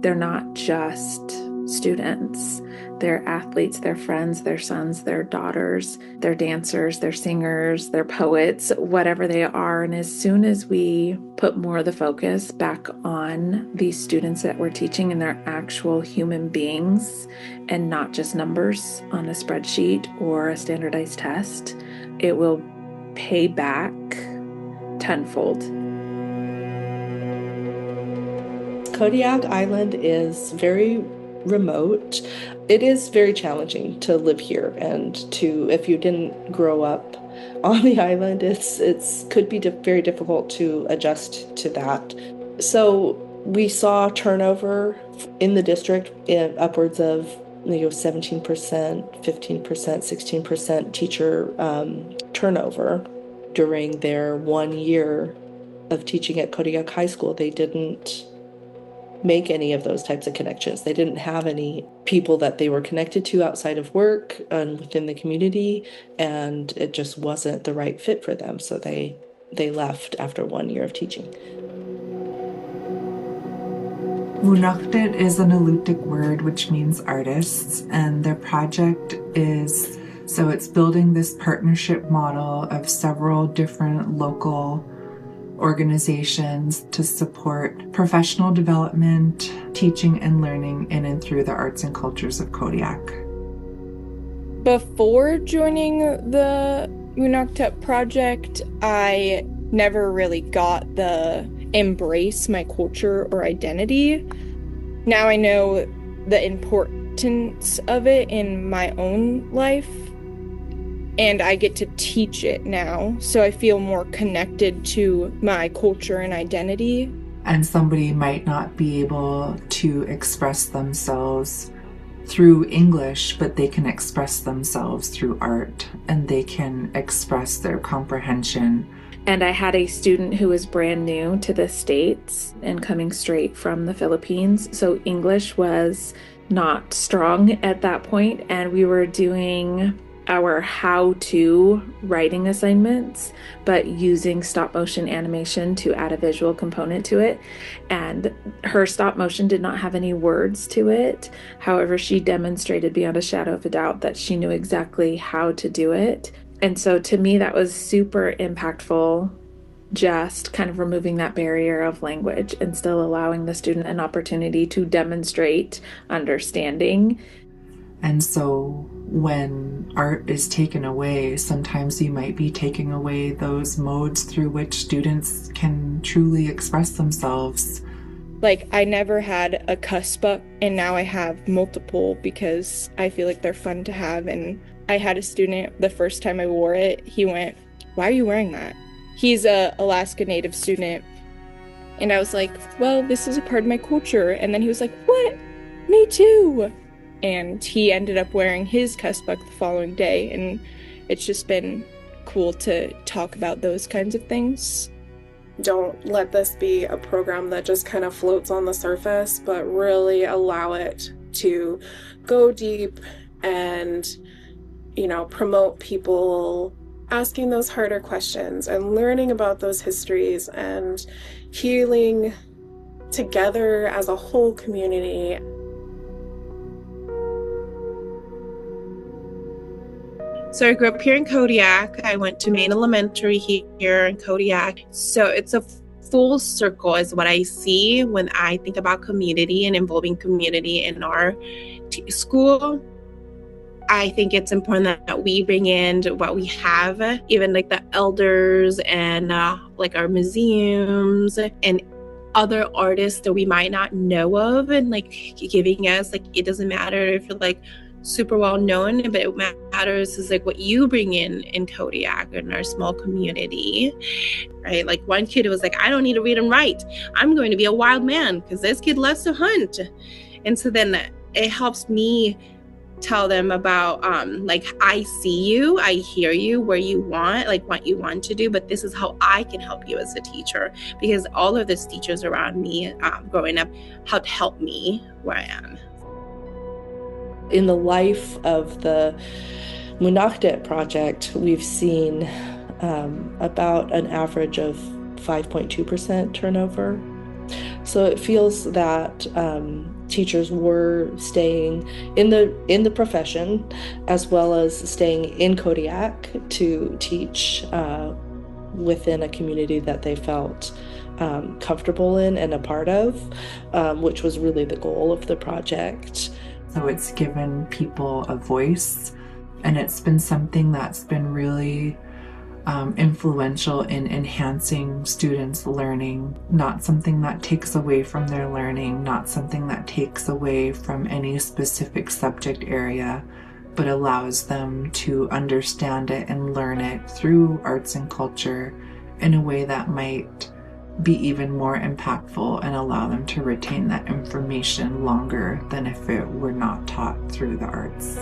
They're not just students. They're athletes, they're friends, they're sons, they're daughters, they're dancers, they're singers, they're poets, whatever they are. And as soon as we put more of the focus back on these students that we're teaching and they're actual human beings and not just numbers on a spreadsheet or a standardized test, it will pay back tenfold. Kodiak Island is very remote. It is very challenging to live here, and if you didn't grow up on the island, it's could be very difficult to adjust to that. So we saw turnover in the district in upwards of 17%, 15%, 16% teacher turnover during their 1 year of teaching at Kodiak High School. They didn't make any of those types of connections. They didn't have any people that they were connected to outside of work and within the community, and it just wasn't the right fit for them. So they left after 1 year of teaching. Munartet is an Alutiiq word which means artists, and their project is, so it's building this partnership model of several different local organizations to support professional development, teaching and learning in and through the arts and cultures of Kodiak. Before joining the Munartet project, I never really got the embrace my culture or identity. Now I know the importance of it in my own life, and I get to teach it now, so I feel more connected to my culture and identity. And somebody might not be able to express themselves through English, but they can express themselves through art, and they can express their comprehension. And I had a student who was brand new to the States and coming straight from the Philippines, so English was not strong at that point, and we were doing our how-to writing assignments, but using stop motion animation to add a visual component to it. And her stop motion did not have any words to it. However, she demonstrated beyond a shadow of a doubt that she knew exactly how to do it. And so to me, that was super impactful, just kind of removing that barrier of language and still allowing the student an opportunity to demonstrate understanding. And so when art is taken away, sometimes you might be taking away those modes through which students can truly express themselves. Like, I never had a cuss book, and now I have multiple because I feel like they're fun to have. And I had a student, the first time I wore it, he went, "Why are you wearing that?" He's a Alaska Native student. And I was like, well, this is a part of my culture. And then he was like, what? Me too. And he ended up wearing his cuss buck the following day, and it's just been cool to talk about those kinds of things. Don't let this be a program that just kind of floats on the surface, but really allow it to go deep and, promote people asking those harder questions and learning about those histories and healing together as a whole community. So I grew up here in Kodiak. I went to Main Elementary here in Kodiak. So it's a full circle is what I see when I think about community and involving community in our school. I think it's important that we bring in what we have, even like the elders and like our museums and other artists that we might not know of, and like giving us, like, it doesn't matter if you're like super well known, but it matters is like what you bring in Kodiak in our small community, right? Like one kid was like, I don't need to read and write. I'm going to be a wild man because this kid loves to hunt. And so then it helps me tell them about like, I see you, I hear you, where you want, like what you want to do, but this is how I can help you as a teacher, because all of these teachers around me growing up helped me where I am. In the life of the Munartet project, we've seen about an average of 5.2% turnover. So it feels that teachers were staying in the profession, as well as staying in Kodiak to teach within a community that they felt comfortable in and a part of, which was really the goal of the project. So it's given people a voice, and it's been something that's been really influential in enhancing students' learning, not something that takes away from their learning, not something that takes away from any specific subject area, but allows them to understand it and learn it through arts and culture in a way that might be even more impactful and allow them to retain that information longer than if it were not taught through the arts.